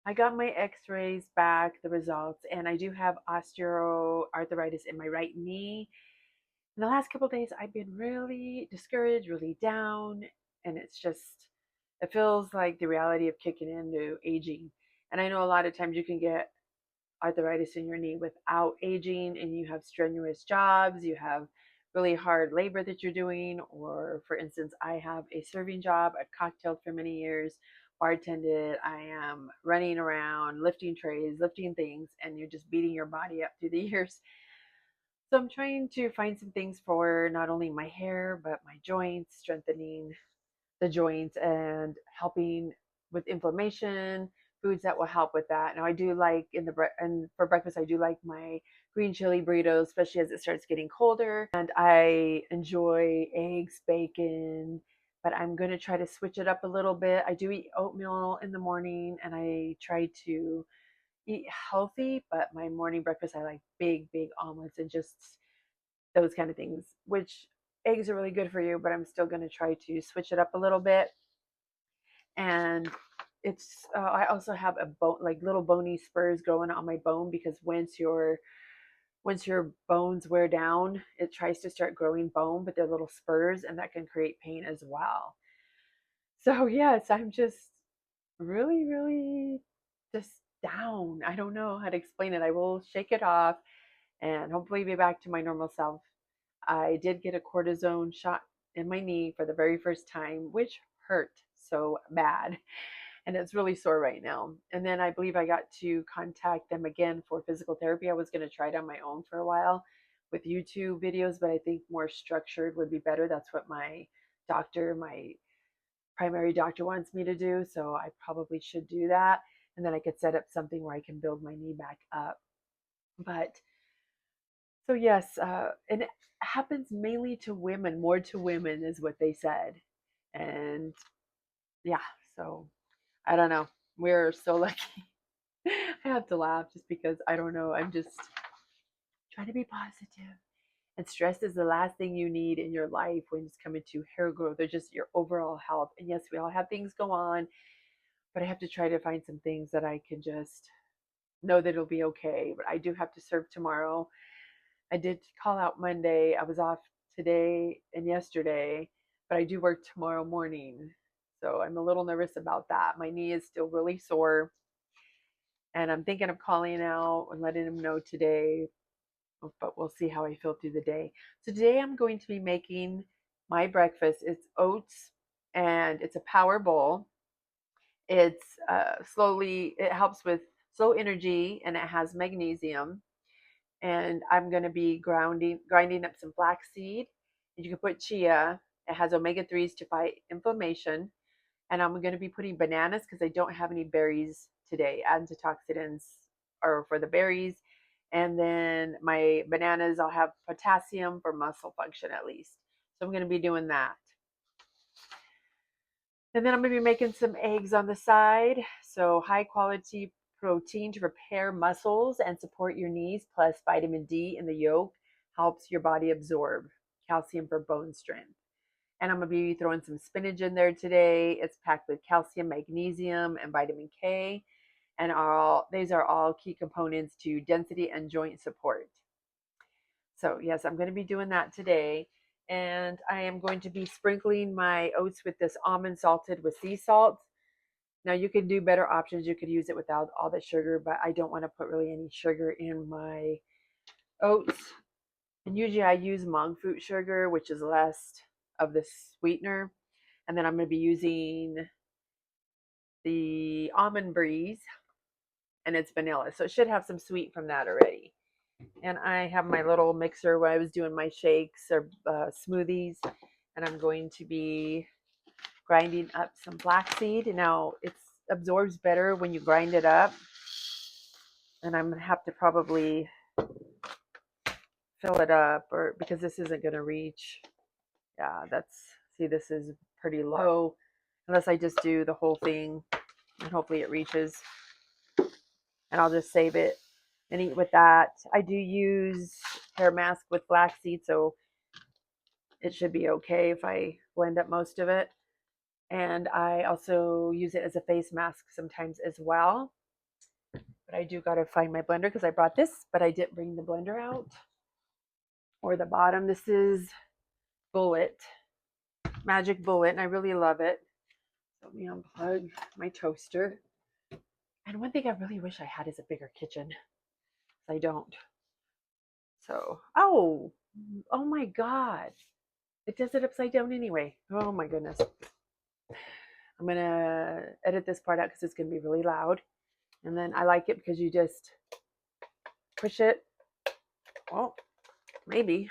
I got my x-rays back, the results, and I do have osteoarthritis in my right knee. In the last couple of days, I've been really discouraged, really down, and it feels like the reality of kicking into aging. And I know a lot of times you can get arthritis in your knee without aging, and you have strenuous jobs, you have really hard labor that you're doing, or for instance, I have a serving job. I've cocktailed for many years, bartended, I am running around, lifting trays, lifting things, and you're just beating your body up through the years. So I'm trying to find some things for not only my hair, but my joints, strengthening the joints and helping with inflammation, foods that will help with that. Now I do like and for breakfast I do like my green chili burritos, especially as it starts getting colder. And I enjoy eggs, bacon, but I'm going to try to switch it up a little bit. I do eat oatmeal in the morning, and I try to eat healthy, but my morning breakfast I like big omelets and just those kind of things, which eggs are really good for you, but I'm still going to try to switch it up a little bit. And I also have a bone, like little bony spurs growing on my bone, because once your bones wear down, it tries to start growing bone, but they're little spurs, and that can create pain as well. So yes, I'm just really just down. I don't know how to explain it. I will shake it off and hopefully be back to my normal self. I did get a cortisone shot in my knee for the very first time, which hurt so bad. And it's really sore right now. And then I believe I got to contact them again for physical therapy. I was going to try it on my own for a while with YouTube videos, but I think more structured would be better. That's what my primary doctor wants me to do. So I probably should do that. And then I could set up something where I can build my knee back up. But so yes, and it happens mainly to women, more to women is what they said. And yeah, so I don't know. We're so lucky. I have to laugh just because I don't know. I'm just trying to be positive. And stress is the last thing you need in your life when it's coming to hair growth or just your overall health. And yes, we all have things go on, but I have to try to find some things that I can just know that it'll be okay. But I do have to serve tomorrow. I did call out Monday. I was off today and yesterday, but I do work tomorrow morning. So I'm a little nervous about that. My knee is still really sore, and I'm thinking of calling out and letting them know today, but we'll see how I feel through the day. So today I'm going to be making my breakfast. It's oats, and it's a power bowl. It helps with slow energy, and it has magnesium. And I'm going to be grinding up some flaxseed. And you can put chia. It has omega 3s to fight inflammation. And I'm going to be putting bananas because I don't have any berries today. Antioxidants are for the berries. And then my bananas, I'll have potassium for muscle function at least. So I'm going to be doing that. And then I'm going to be making some eggs on the side. So high quality protein to repair muscles and support your knees, plus vitamin D in the yolk helps your body absorb calcium for bone strength. And I'm going to be throwing some spinach in there today. It's packed with calcium, magnesium, and vitamin K. And these are all key components to density and joint support. So yes, I'm going to be doing that today. And I am going to be sprinkling my oats with this almond salted with sea salt. Now you can do better options. You could use it without all the sugar, but I don't want to put really any sugar in my oats. And usually I use monk fruit sugar, which is less of the sweetener. And then I'm going to be using the almond breeze, and it's vanilla. So it should have some sweet from that already. And I have my little mixer where I was doing my shakes or smoothies, and I'm going to be grinding up some flaxseed. Now it absorbs better when you grind it up, and I'm gonna have to probably fill it up, or because this isn't gonna reach. Yeah, this is pretty low, unless I just do the whole thing, and hopefully it reaches, and I'll just save it and eat with that. I do use hair mask with flaxseed, so it should be okay if I blend up most of it. And I also use it as a face mask sometimes as well. But I do got to find my blender because I brought this, but I didn't bring the blender out or the bottom. This is Bullet, Magic Bullet, and I really love it. So let me unplug my toaster. And one thing I really wish I had is a bigger kitchen. I don't. So, oh my God. It does it upside down anyway. Oh my goodness. I'm going to edit this part out because it's going to be really loud. And then I like it because you just push it. Well, maybe.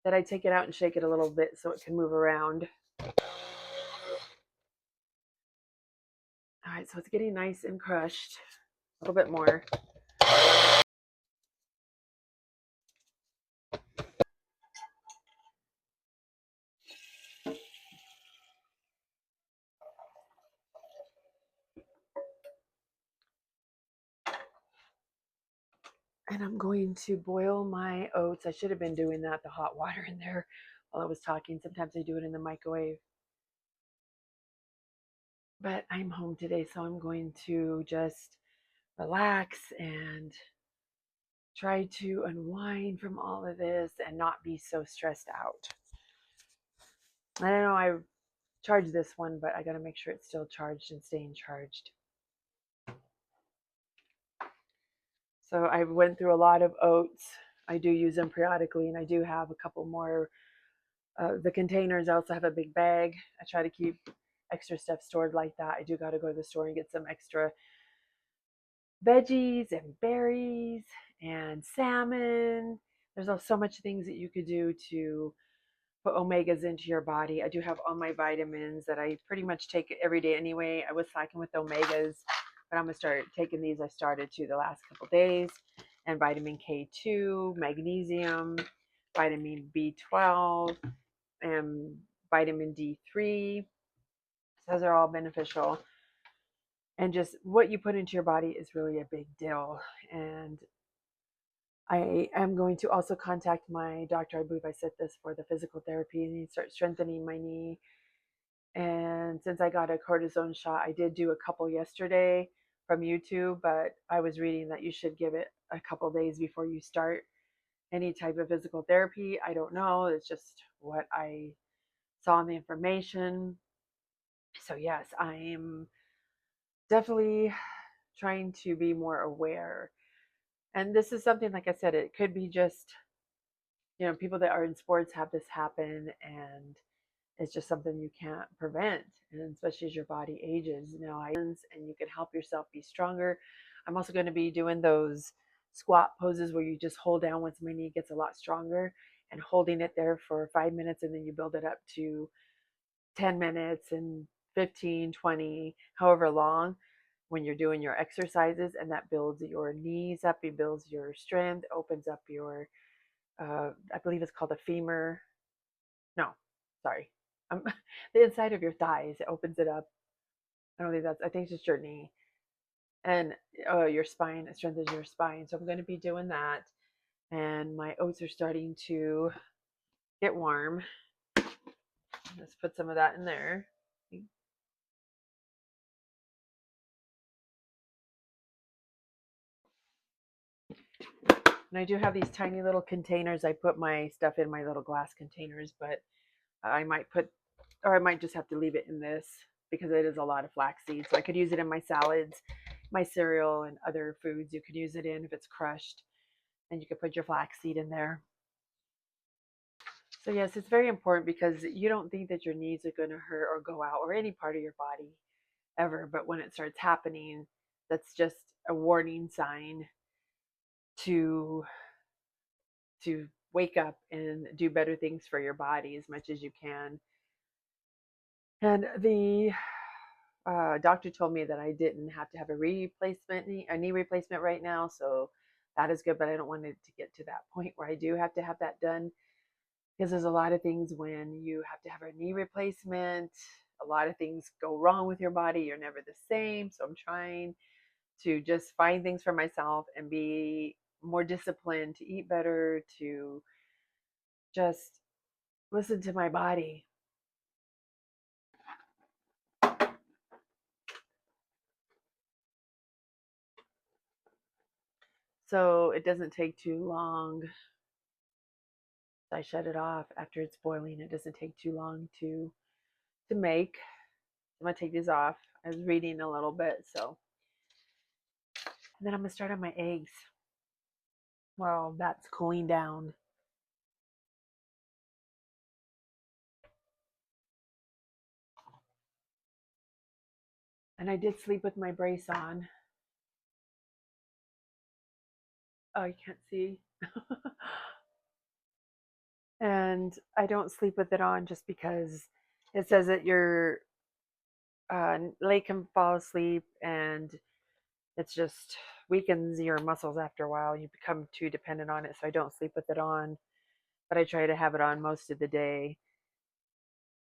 That I take it out and shake it a little bit so it can move around. All right, so it's getting nice and crushed. A little bit more. And I'm going to boil my oats. I should have been doing that, the hot water in there while I was talking. Sometimes I do it in the microwave. But I'm home today, so I'm going to just relax and try to unwind from all of this and not be so stressed out. I don't know, I charged this one, but I got to make sure it's still charged and staying charged. So I went through a lot of oats. I do use them periodically, and I do have a couple more. The containers, I also have a big bag. I try to keep extra stuff stored like that. I do got to go to the store and get some extra veggies and berries and salmon. There's also so much things that you could do to put omegas into your body. I do have all my vitamins that I pretty much take every day anyway. I was slacking with omegas, but I'm gonna start taking these. I started to the last couple days, and vitamin K2, magnesium, vitamin B12, and vitamin D3. So those are all beneficial. And just what you put into your body is really a big deal. And I am going to also contact my doctor. I believe I said this for the physical therapy and start strengthening my knee. And since I got a cortisone shot, I did do a couple yesterday from YouTube, but I was reading that you should give it a couple days before you start any type of physical therapy. I don't know. It's just what I saw in the information. So, yes, I'm definitely trying to be more aware. And this is something, like I said, it could be just, people that are in sports have this happen, and it's just something you can't prevent. And especially as your body ages, and you can help yourself be stronger. I'm also going to be doing those squat poses where you just hold down once my knee gets a lot stronger and holding it there for 5 minutes, and then you build it up to 10 minutes and 15, 20, however long when you're doing your exercises. And that builds your knees up, it builds your strength, opens up your, I believe it's called a femur. No, sorry. Um, the inside of your thighs, it opens it up. I think it's just your knee. And your spine, it strengthens your spine. So I'm going to be doing that. And my oats are starting to get warm. Let's put some of that in there. And I do have these tiny little containers. I put my stuff in my little glass containers, but I might I might just have to leave it in this because it is a lot of flaxseed. So I could use it in my salads, my cereal, and other foods. You could use it in if it's crushed, and you could put your flaxseed in there. So yes, it's very important because you don't think that your knees are going to hurt or go out or any part of your body ever, but when it starts happening, that's just a warning sign to wake up and do better things for your body as much as you can. And the doctor told me that I didn't have to have a knee replacement right now, so that is good. But I don't want it to get to that point where I do have to have that done, because there's a lot of things when you have to have a knee replacement. A lot of things go wrong with your body. You're never the same. So I'm trying to just find things for myself and be more disciplined, to eat better, to just listen to my body. So it doesn't take too long. I shut it off after it's boiling. It doesn't take too long to make. I'm gonna take these off. I was reading a little bit, so and then I'm gonna start on my eggs. Well, that's cooling down. And I did sleep with my brace on. Oh, you can't see. And I don't sleep with it on just because it says that your leg can fall asleep and it's just weakens your muscles after a while. You become too dependent on it, so I don't sleep with it on. But I try to have it on most of the day.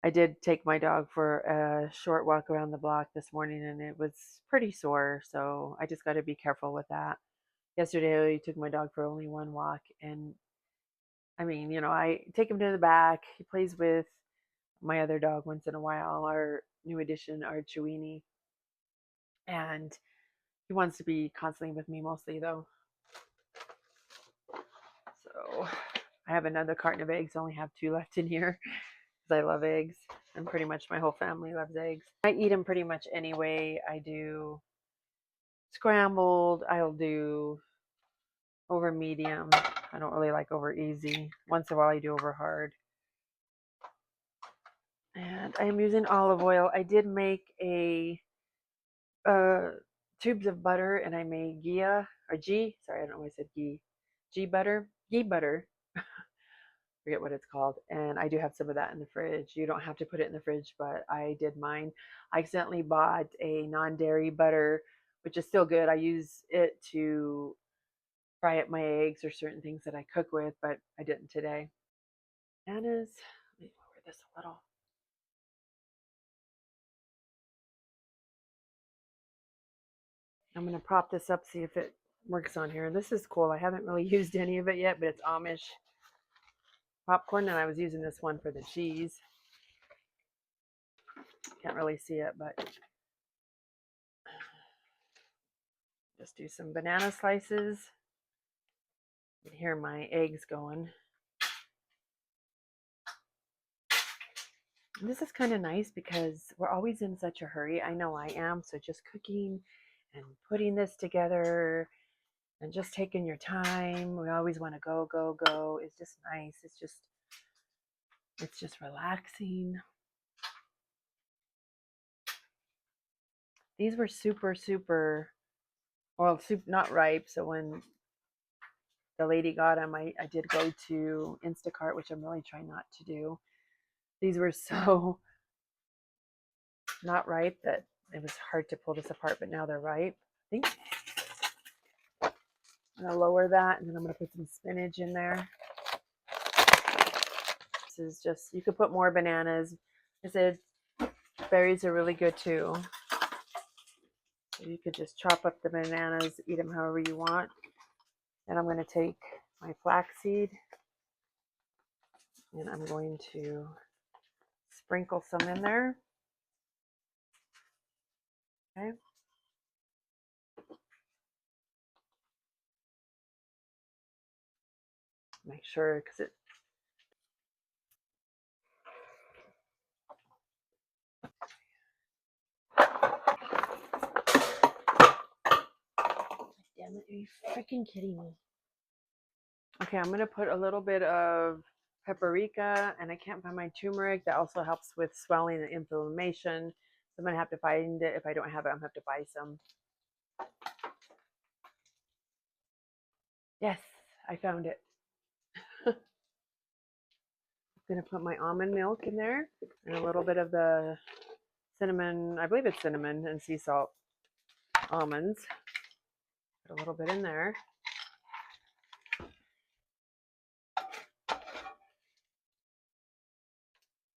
I did take my dog for a short walk around the block this morning and it was pretty sore, so I just got to be careful with that. Yesterday, I took my dog for only one walk, and I mean, I take him to the back. He plays with my other dog once in a while, our new addition, our Chewini, and he wants to be constantly with me mostly, though. So I have another carton of eggs. I only have 2 left in here because I love eggs, and pretty much my whole family loves eggs. I eat them pretty much anyway. I do scrambled. I'll do over medium. I don't really like over easy. Once in a while, I do over hard. And I am using olive oil. I did make a tubes of butter, and I made ghee or ghee. Sorry, I don't know why I said ghee. Ghee butter. Forget what it's called. And I do have some of that in the fridge. You don't have to put it in the fridge, but I did mine. I accidentally bought a non-dairy butter, which is still good. I use it to fry up my eggs or certain things that I cook with, but I didn't today. Bananas. Let me lower this a little. I'm going to prop this up, see if it works on here. This is cool. I haven't really used any of it yet, but it's Amish popcorn, and I was using this one for the cheese. Can't really see it, but just do some banana slices. You can hear my eggs going. And this is kind of nice because we're always in such a hurry. I know I am. So just cooking and putting this together and just taking your time. We always want to go, go, go. It's just nice. It's just relaxing. These were super, super, well, not ripe. So when the lady got them, I did go to Instacart, which I'm really trying not to do. These were so not ripe that it was hard to pull this apart, but now they're ripe. I think I'm going to lower that, and then I'm going to put some spinach in there. This is just, you could put more bananas. I said berries are really good too. So you could just chop up the bananas, eat them however you want. And I'm going to take my flaxseed and I'm going to sprinkle some in there. Okay. Make sure, because it damn it, are you freaking kidding me? Okay, I'm gonna put a little bit of paprika, and I can't find my turmeric. That also helps with swelling and inflammation. So I'm gonna have to find it. If I don't have it, I'm gonna have to buy some. Yes, I found it. I'm gonna put my almond milk in there and a little bit of the cinnamon. I believe it's cinnamon and sea salt almonds. Put a little bit in there.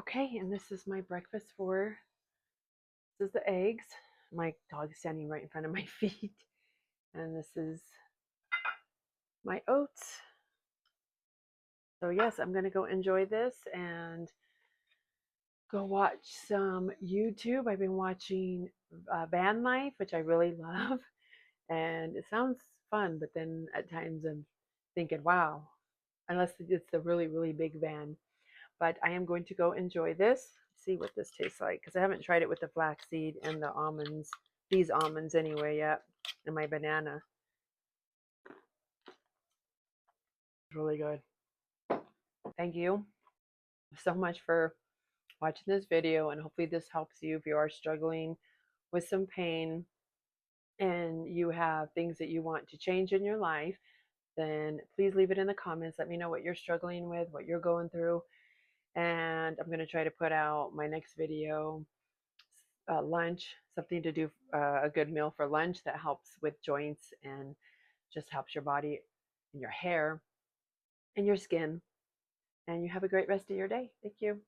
Okay, and this is my breakfast this is the eggs. My dog is standing right in front of my feet. And this is my oats. So yes, I'm gonna go enjoy this and go watch some YouTube. I've been watching van life, which I really love. And it sounds fun. But then at times I'm thinking, wow, unless it's a really, really big van. But I am going to go enjoy this, see what this tastes like, because I haven't tried it with the flaxseed and the almonds, these almonds anyway, yet, and my banana. It's really good. Thank you so much for watching this video, and hopefully this helps you if you are struggling with some pain and you have things that you want to change in your life. Then please leave it in the comments. Let me know what you're struggling with, what you're going through, and I'm going to try to put out my next video, lunch, something to do, a good meal for lunch that helps with joints and just helps your body and your hair and your skin. And you have a great rest of your day. Thank you.